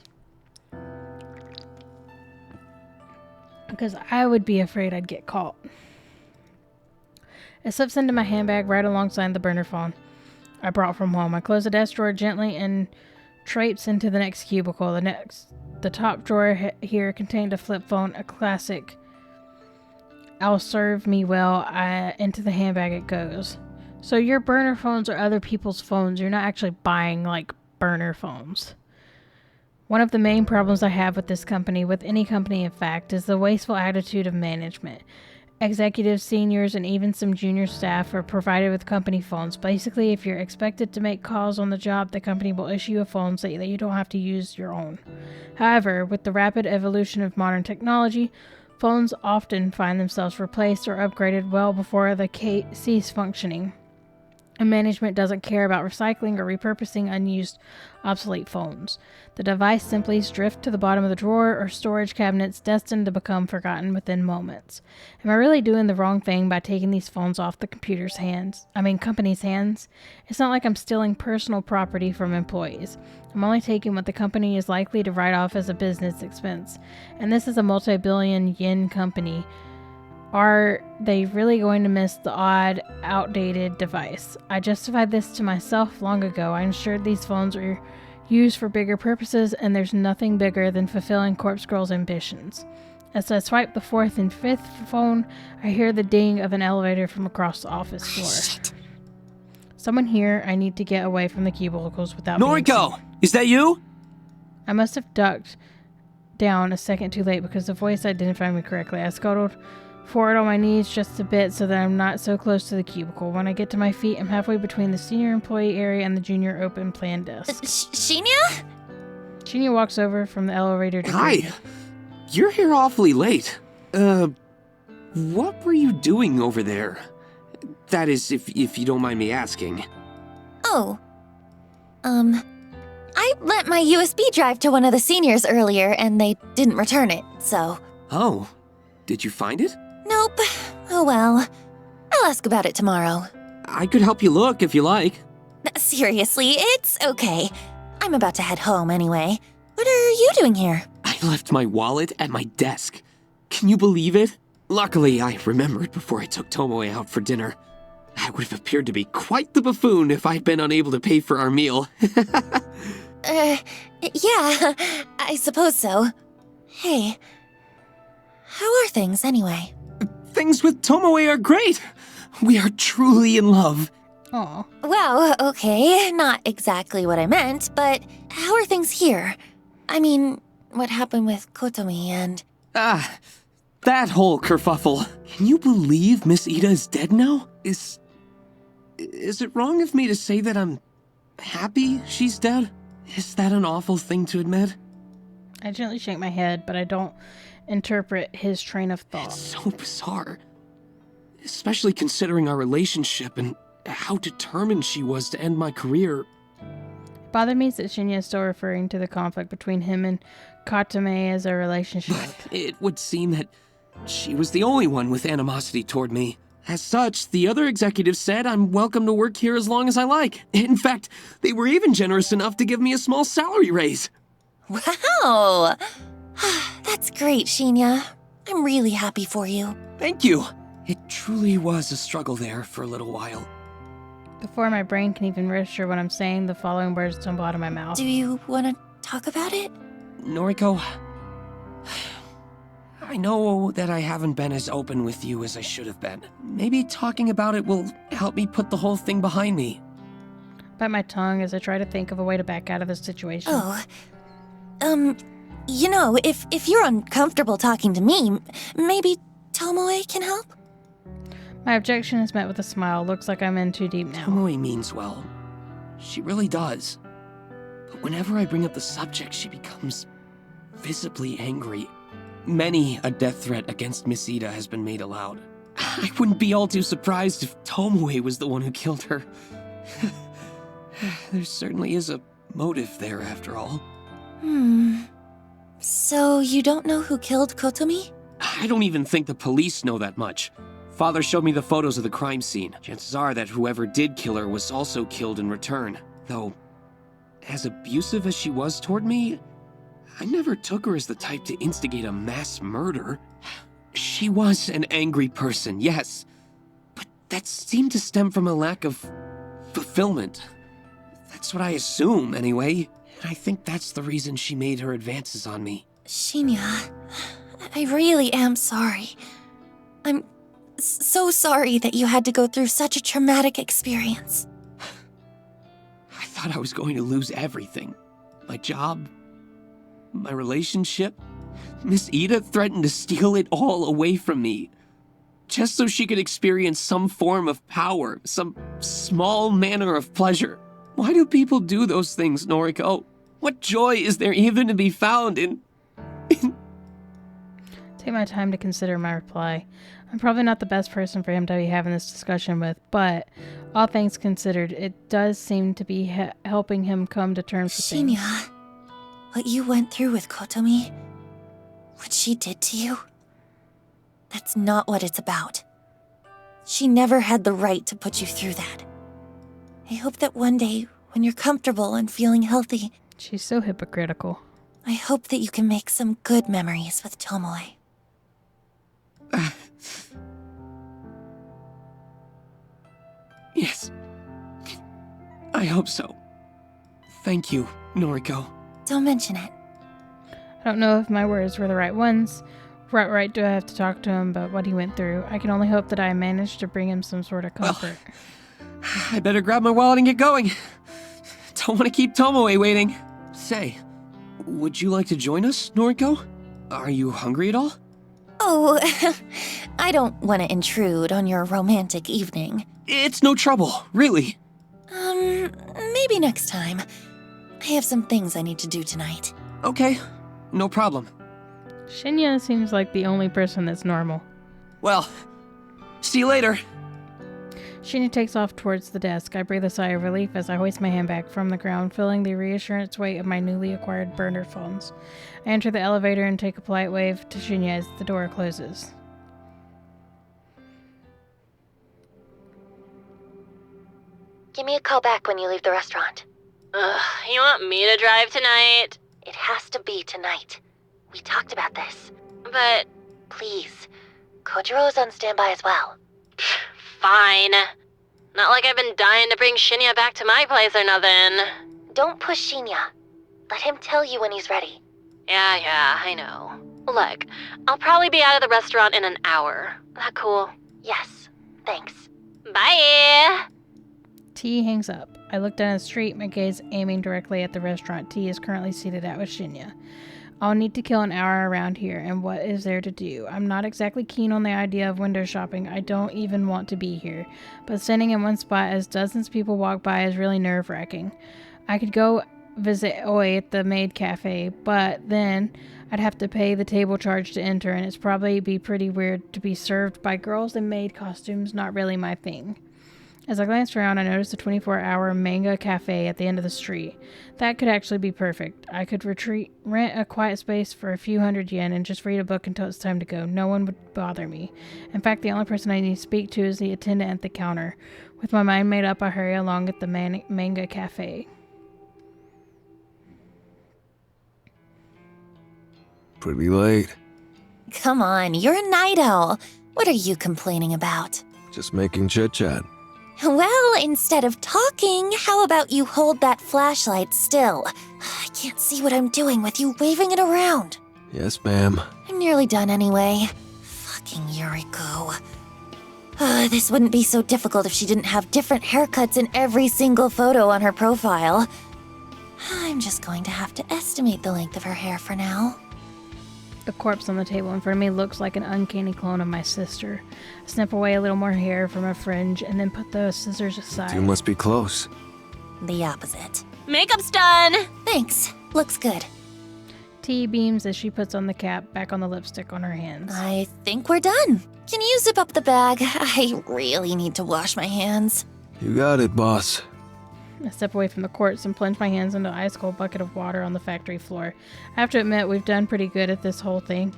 Because I would be afraid I'd get caught. It slips into my handbag right alongside the burner phone I brought from home. I close the desk drawer gently and traipse into the next cubicle. The top drawer here contained a flip phone, a classic. I'll serve me well. Into the handbag it goes. So your burner phones are other people's phones. You're not actually buying, like, burner phones. One of the main problems I have with this company, with any company in fact, is the wasteful attitude of management. Executives, seniors, and even some junior staff are provided with company phones. Basically, if you're expected to make calls on the job, the company will issue you a phone so that you don't have to use your own. However, with the rapid evolution of modern technology, phones often find themselves replaced or upgraded well before they cease functioning. And management doesn't care about recycling or repurposing unused, obsolete phones. The device simply drifts to the bottom of the drawer or storage cabinets, destined to become forgotten within moments. Am I really doing the wrong thing by taking these phones off the company's hands? It's not like I'm stealing personal property from employees. I'm only taking what the company is likely to write off as a business expense. And this is a multi-billion yen company. Are they really going to miss the odd, outdated device? I justified this to myself long ago. I ensured these phones are used for bigger purposes, and there's nothing bigger than fulfilling Corpse Girl's ambitions. As I swipe the fourth and fifth phone, I hear the ding of an elevator from across the office floor. Shit. Someone here. I need to get away from the cubicles without being Noriko! seen. Is that you? I must have ducked down a second too late because the voice identified me correctly. I scuttled forward on my knees just a bit so that I'm not so close to the cubicle. When I get to my feet, I'm halfway between the senior employee area and the junior open plan desk. Shinya? Shinya walks over from the elevator to greet me. Hi. You're here awfully late. What were you doing over there? That is, if you don't mind me asking. Oh. I lent my USB drive to one of the seniors earlier and they didn't return it, so. Oh. Did you find it? Nope. Oh well. I'll ask about it tomorrow. I could help you look if you like. Seriously, it's okay. I'm about to head home anyway. What are you doing here? I left my wallet at my desk. Can you believe it? Luckily, I remembered before I took Tomoe out for dinner. I would have appeared to be quite the buffoon if I'd been unable to pay for our meal. Yeah, I suppose so. Hey, how are things anyway? Things with Tomoe are great. We are truly in love. Aw. Well, okay, not exactly what I meant, but how are things here? I mean, what happened with Kotomi and... Ah, that whole kerfuffle. Can you believe Miss Ida is dead now? Is it wrong of me to say that I'm happy she's dead? Is that an awful thing to admit? I gently shake my head, but I don't interpret his train of thought. It's so bizarre. Especially considering our relationship and how determined she was to end my career. It bothered me that Shinya is still referring to the conflict between him and Katame as a relationship. It would seem that she was the only one with animosity toward me. As such, the other executives said I'm welcome to work here as long as I like. In fact, they were even generous enough to give me a small salary raise. Wow! That's great, Shinya. I'm really happy for you. Thank you. It truly was a struggle there for a little while. Before my brain can even register what I'm saying, the following words tumble out of my mouth. Do you want to talk about it? Noriko, I know that I haven't been as open with you as I should have been. Maybe talking about it will help me put the whole thing behind me. Bite my tongue as I try to think of a way to back out of this situation. Oh, you know, if you're uncomfortable talking to me, maybe Tomoe can help? My objection is met with a smile. Looks like I'm in too deep now. Tomoe means well. She really does. But whenever I bring up the subject, she becomes visibly angry. Many a death threat against Miss Ida has been made aloud. I wouldn't be all too surprised if Tomoe was the one who killed her. There certainly is a motive there, after all. So you don't know who killed Kotomi? I don't even think the police know that much. Father showed me the photos of the crime scene. Chances are that whoever did kill her was also killed in return. Though, as abusive as she was toward me, I never took her as the type to instigate a mass murder. She was an angry person, yes. But that seemed to stem from a lack of fulfillment. That's what I assume, anyway. And I think that's the reason she made her advances on me. Shinya, I really am sorry. I'm so sorry that you had to go through such a traumatic experience. I thought I was going to lose everything. My job, my relationship. Miss Ida threatened to steal it all away from me. Just so she could experience some form of power, some small manner of pleasure. Why do people do those things, Noriko? What joy is there even to be found in... Take my time to consider my reply. I'm probably not the best person for him to be having this discussion with, but all things considered, it does seem to be helping him come to terms with things. Shinya, what you went through with Kotomi, what she did to you, that's not what it's about. She never had the right to put you through that. I hope that one day, when you're comfortable and feeling healthy, She's so hypocritical. I hope that you can make some good memories with Tomoe. Yes. I hope so. Thank you, Noriko. Don't mention it. I don't know if my words were the right ones. What right do I have to talk to him about what he went through? I can only hope that I managed to bring him some sort of comfort. I better grab my wallet and get going. Don't want to keep Tomoe waiting. Say, would you like to join us, Noriko? Are you hungry at all? Oh, I don't want to intrude on your romantic evening. It's no trouble, really. Maybe next time. I have some things I need to do tonight. Okay, no problem. Shinya seems like the only person that's normal. Well, see you later. Shinya takes off towards the desk. I breathe a sigh of relief as I hoist my handbag from the ground, feeling the reassurance weight of my newly acquired burner phones. I enter the elevator and take a polite wave to Shinya as the door closes. Give me a call back when you leave the restaurant. Ugh, you want me to drive tonight? It has to be tonight. We talked about this. But Please. Kojiro's on standby as well. fine. Not like I've been dying to bring Shinya back to my place or nothing. Don't push Shinya. Let him tell you when he's ready. Yeah, I know. Look, I'll probably be out of the restaurant in an hour. That cool? Yes, thanks. Bye! T hangs up. I look down the street, my gaze aiming directly at the restaurant T is currently seated at with Shinya. I'll need to kill an hour around here, and what is there to do? I'm not exactly keen on the idea of window shopping. I don't even want to be here. But standing in one spot as dozens of people walk by is really nerve-wracking. I could go visit Oi at the maid cafe, but then I'd have to pay the table charge to enter, and it's probably be pretty weird to be served by girls in maid costumes. Not really my thing. As I glanced around, I noticed a 24-hour manga cafe at the end of the street. That could actually be perfect. I could rent a quiet space for a few hundred yen and just read a book until it's time to go. No one would bother me. In fact, the only person I need to speak to is the attendant at the counter. With my mind made up, I hurry along at the manga cafe. Pretty late. Come on, you're a night owl. What are you complaining about? Just making chit-chat. Well, instead of talking, how about you hold that flashlight still? I can't see what I'm doing with you waving it around. Yes, ma'am. I'm nearly done anyway. Fucking Yuriko. This wouldn't be so difficult if she didn't have different haircuts in every single photo on her profile. I'm just going to have to estimate the length of her hair for now. The corpse on the table in front of me looks like an uncanny clone of my sister. I snip away a little more hair from a fringe and then put the scissors aside. You must be close. The opposite. Makeup's done! Thanks. Looks good. T beams as she puts on the cap back on the lipstick on her hands. I think we're done. Can you zip up the bag? I really need to wash my hands. You got it, boss. I step away from the quartz and plunge my hands into an ice-cold bucket of water on the factory floor. I have to admit, we've done pretty good at this whole thing.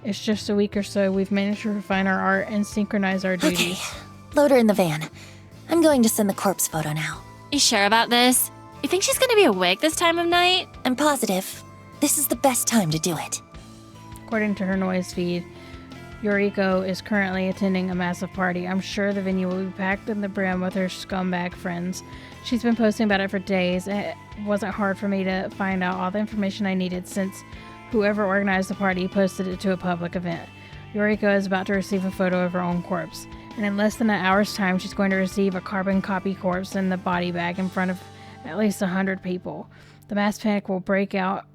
It's just a week or so we've managed to refine our art and synchronize our duties. Okay, load her in the van. I'm going to send the corpse photo now. You sure about this? You think she's gonna be awake this time of night? I'm positive. This is the best time to do it. According to her noise feed, Yuriko is currently attending a massive party. I'm sure the venue will be packed to the brim with her scumbag friends. She's been posting about it for days, and it wasn't hard for me to find out all the information I needed since whoever organized the party posted it to a public event. Yuriko is about to receive a photo of her own corpse, and in less than an hour's time she's going to receive a carbon copy corpse in the body bag in front of at least 100 people. The mass panic will break out.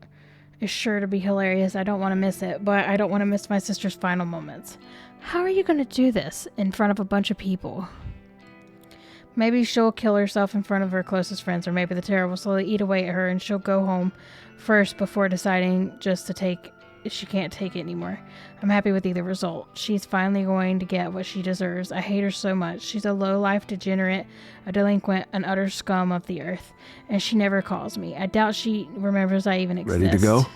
Is sure to be hilarious. I don't want to miss it, but I don't want to miss my sister's final moments. How are you going to do this in front of a bunch of people? Maybe she'll kill herself in front of her closest friends, or maybe the terror will slowly eat away at her and she'll go home first before deciding just to take she can't take it anymore. I'm happy with either result. She's finally going to get what she deserves. I hate her so much. She's a low-life degenerate, a delinquent, an utter scum of the earth. And she never calls me. I doubt she remembers I even exist. Ready to go?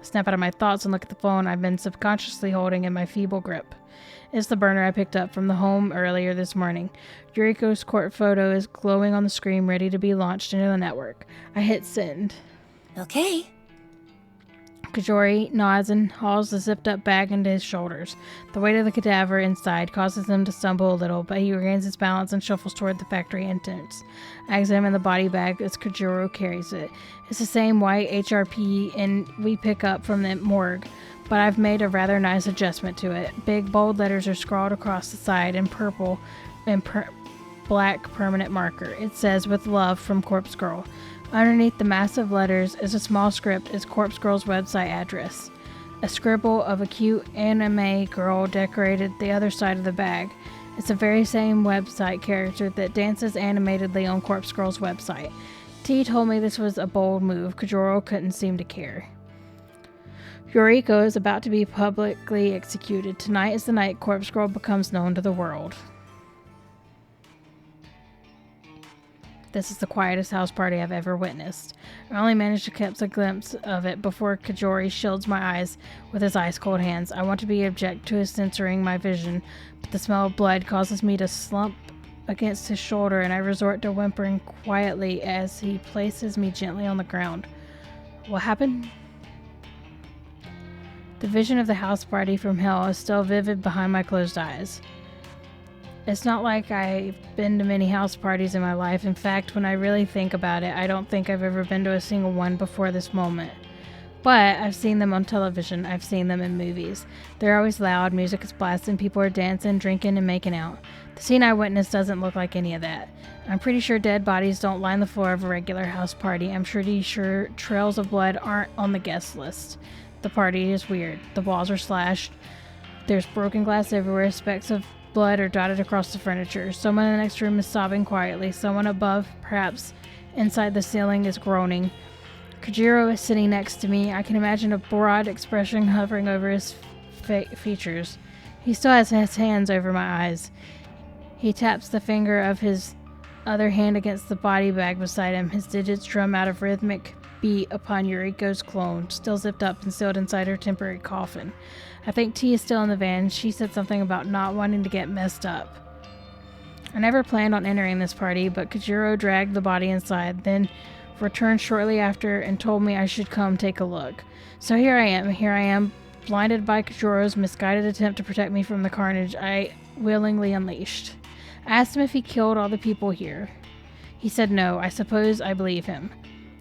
I snap out of my thoughts and look at the phone I've been subconsciously holding in my feeble grip. It's the burner I picked up from the home earlier this morning. Yuriko's court photo is glowing on the screen, ready to be launched into the network. I hit send. Okay. Kajori nods and hauls the zipped-up bag into his shoulders. The weight of the cadaver inside causes him to stumble a little, but he regains his balance and shuffles toward the factory entrance. I examine the body bag as Kajiro carries it. It's the same white HRP and we pick up from the morgue, but I've made a rather nice adjustment to it. Big, bold letters are scrawled across the side in purple and black permanent marker. It says, "With love from Corpse Girl." Underneath the massive letters is a small script is Corpse Girl's website address. A scribble of a cute anime girl decorated the other side of the bag. It's the very same website character that dances animatedly on Corpse Girl's website. T told me this was a bold move. Kajoro couldn't seem to care. Yuriko is about to be publicly executed. Tonight is the night Corpse Girl becomes known to the world. This is the quietest house party I've ever witnessed. I only managed to catch a glimpse of it before Kajori shields my eyes with his ice-cold hands. I want to be object to his censoring my vision, but the smell of blood causes me to slump against his shoulder, and I resort to whimpering quietly as he places me gently on the ground. What happened? The vision of the house party from hell is still vivid behind my closed eyes. It's not like I've been to many house parties in my life. In fact, when I really think about it, I don't think I've ever been to a single one before this moment. But I've seen them on television. I've seen them in movies. They're always loud, music is blasting, people are dancing, drinking, and making out. The scene I witnessed doesn't look like any of that. I'm pretty sure dead bodies don't line the floor of a regular house party. I'm pretty sure trails of blood aren't on the guest list. The party is weird. The walls are slashed. There's broken glass everywhere. Specks of blood are dotted across the furniture. Someone in the next room is sobbing quietly. Someone above, perhaps inside the ceiling, is groaning. Kojiro is sitting next to me. I can imagine a broad expression hovering over his features. He still has his hands over my eyes. He taps the finger of his other hand against the body bag beside him. His digits drum out a rhythmic beat upon Yuriko's clone, still zipped up and sealed inside her temporary coffin. I think T is still in the van. She said something about not wanting to get messed up. I never planned on entering this party, but Kojiro dragged the body inside, then returned shortly after and told me I should come take a look. So here I am, blinded by Kojiro's misguided attempt to protect me from the carnage I willingly unleashed. I asked him if he killed all the people here. He said no. I suppose I believe him.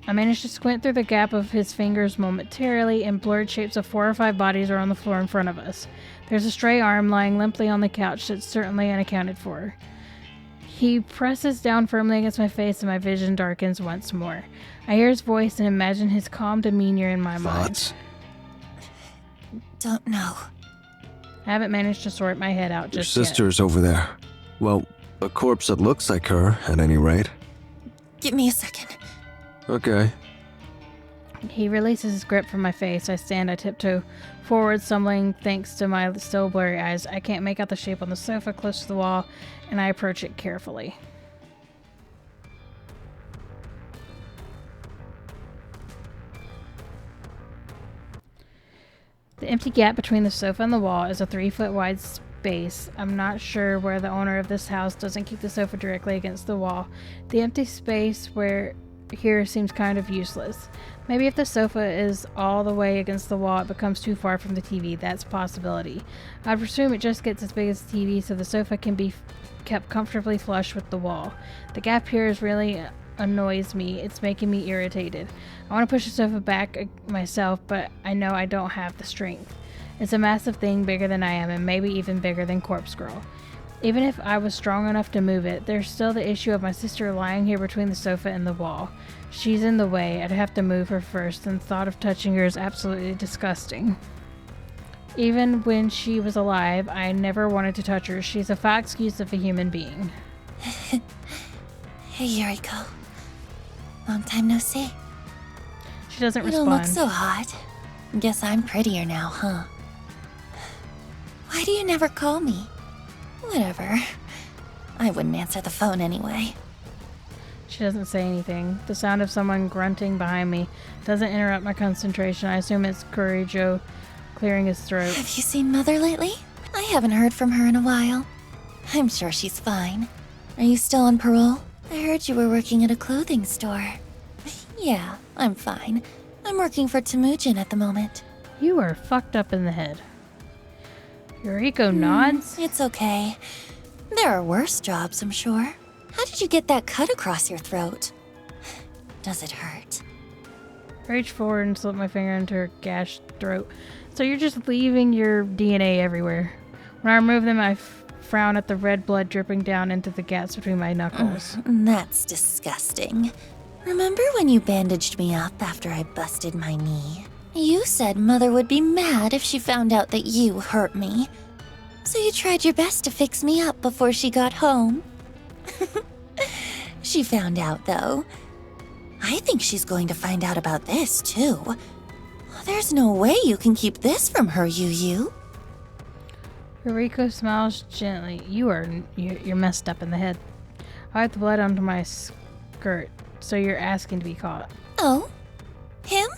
I managed to squint through the gap of his fingers momentarily, and blurred shapes of 4 or 5 bodies are on the floor in front of us. There's a stray arm lying limply on the couch that's certainly unaccounted for. He presses down firmly against my face and my vision darkens once more. I hear his voice and imagine his calm demeanor in my Thoughts? mind. Don't know. I haven't managed to sort my head out Your just yet. sister's over there. Well, a corpse that looks like her, at any rate. Give me a second. Okay. He releases his grip from my face. I tiptoe forward, stumbling thanks to my still blurry eyes. I can't make out the shape on the sofa close to the wall, and I approach it carefully. The empty gap between the sofa and the wall is a 3-foot wide space. I'm not sure where the owner of this house doesn't keep the sofa directly against the wall. The empty space here seems kind of useless. Maybe if the sofa is all the way against the wall, it becomes too far from the TV. That's a possibility. I'd presume it just gets as big as the TV so the sofa can be kept comfortably flush with the wall. The gap here really annoys me. It's making me irritated. I want to push the sofa back myself, but I know I don't have the strength. It's a massive thing, bigger than I am, and maybe even bigger than Corpse Girl. Even if I was strong enough to move it, there's still the issue of my sister lying here between the sofa and the wall. She's in the way. I'd have to move her first, and the thought of touching her is absolutely disgusting. Even when she was alive, I never wanted to touch her. She's a foul excuse of a human being. Hey, Yuriko. Long time no see. She doesn't You respond. don't look so hot. Guess I'm prettier now, huh? Why do you never call me? Whatever. I wouldn't answer the phone anyway. She doesn't say anything. The sound of someone grunting behind me doesn't interrupt my concentration. I assume it's Kurijo clearing his throat. Have you seen Mother lately? I haven't heard from her in a while. I'm sure she's fine. Are you still on parole? I heard you were working at a clothing store. Yeah, I'm fine. I'm working for Temujin at the moment. You are fucked up in the head. Yuriko nods. It's okay. There are worse jobs, I'm sure. How did you get that cut across your throat? Does it hurt? Reach forward and slip my finger into her gashed throat. So you're just leaving your DNA everywhere. When I remove them, I frown at the red blood dripping down into the gaps between my knuckles. That's disgusting. Remember when you bandaged me up after I busted my knee? You said Mother would be mad if she found out that you hurt me. So you tried your best to fix me up before she got home. She found out, though. I think she's going to find out about this, too. There's no way you can keep this from her, Yu. Yuriko smiles gently. You're messed up in the head. I wipe the blood onto my skirt, so you're asking to be caught. Oh? Him?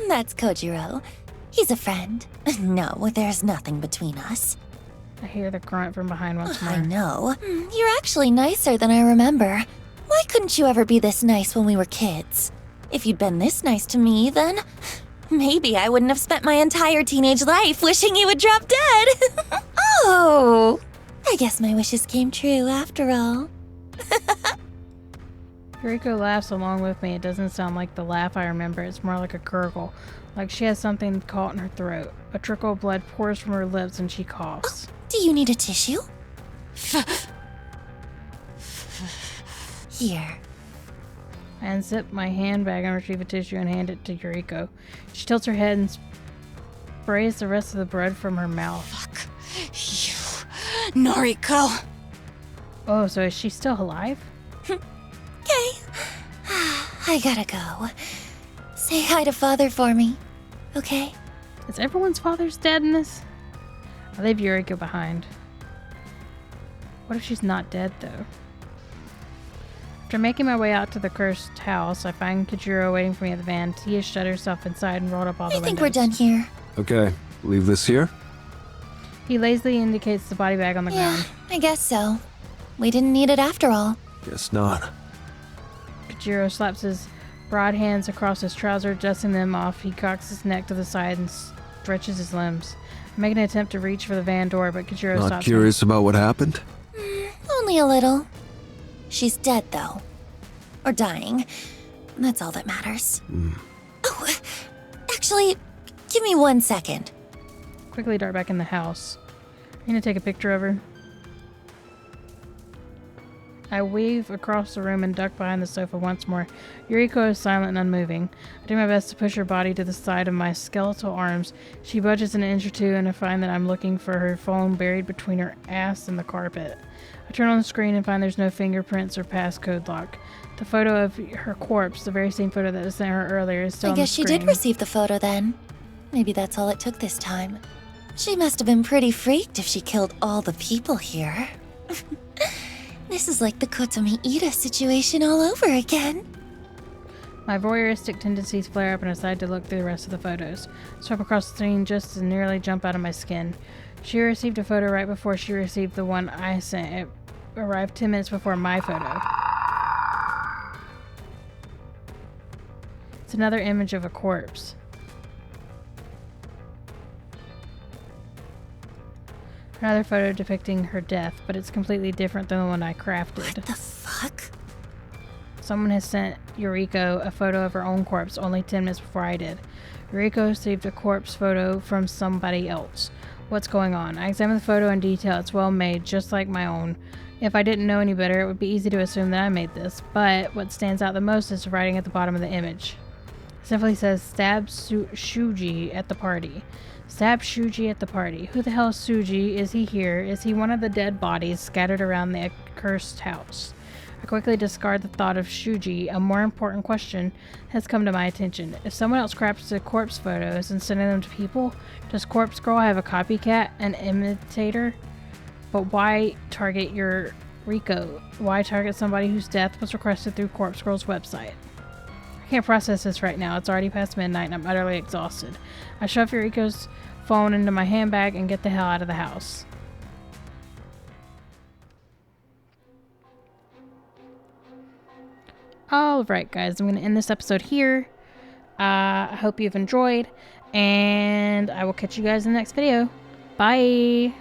That's Kojiro. He's a friend. No, there's nothing between us. I hear the grunt from behind once more. I know. You're actually nicer than I remember. Why couldn't you ever be this nice when we were kids? If you'd been this nice to me, then maybe I wouldn't have spent my entire teenage life wishing you would drop dead. Oh, I guess my wishes came true after all. Yuriko laughs along with me. It doesn't sound like the laugh I remember. It's more like a gurgle, like she has something caught in her throat. A trickle of blood pours from her lips and she coughs. Do you need a tissue? Here. I unzip my handbag and retrieve a tissue and hand it to Yuriko. She tilts her head and sprays the rest of the blood from her mouth. Fuck you, Noriko. Oh, so is she still alive? Okay. I gotta go. Say hi to Father for me, okay? Is everyone's father's dead in this? I leave Yuriko behind. What if she's not dead, though? After making my way out to the cursed house, I find Kajiro waiting for me at the van. Tia has shut herself inside and rolled up all the windows. I think we're done here. Okay, leave this here? He lazily indicates the body bag on the ground. I guess so. We didn't need it after all. Guess not. Kajiro slaps his broad hands across his trousers, dusting them off. He cocks his neck to the side and stretches his limbs. I make an attempt to reach for the van door, but Kajiro stops me. Not curious about what happened? Only a little. She's dead, though. Or dying. That's all that matters. Oh, actually, give me 1 second. Quickly dart back in the house. I'm gonna take a picture of her. I weave across the room and duck behind the sofa once more. Yuriko is silent and unmoving. I do my best to push her body to the side of my skeletal arms. She budges an inch or two, and I find that I'm looking for her phone buried between her ass and the carpet. I turn on the screen and find there's no fingerprints or passcode lock. The photo of her corpse, the very same photo that was sent her earlier, is still on the screen. I guess she did receive the photo then. Maybe that's all it took this time. She must have been pretty freaked if she killed all the people here. This is like the Kotomi Ida situation all over again. My voyeuristic tendencies flare up and I decide to look through the rest of the photos. Swipe across the screen just to nearly jump out of my skin. She received a photo right before she received the one I sent. It arrived 10 minutes before my photo. It's another image of a corpse. Another photo depicting her death, but it's completely different than the one I crafted. What the fuck? Someone has sent Yuriko a photo of her own corpse only 10 minutes before I did. Yuriko received a corpse photo from somebody else. What's going on? I examined the photo in detail. It's well made, just like my own. If I didn't know any better, it would be easy to assume that I made this, but what stands out the most is the writing at the bottom of the image. It simply says, "Stab Shuji at the party." Stab Shuji at the party. Who the hell is Shuji? Is he here? Is he one of the dead bodies scattered around the accursed house? I quickly discard the thought of Shuji. A more important question has come to my attention. If someone else crafted corpse photos and sending them to people, does Corpse Girl have a copycat, an imitator? But why target Yuriko? Why target somebody whose death was requested through Corpse Girl's website? I can't process this right now. It's already past midnight and I'm utterly exhausted. I shove Yuriko's phone into my handbag and get the hell out of the house. Alright guys, I'm going to end this episode here. I hope you've enjoyed, and I will catch you guys in the next video. Bye!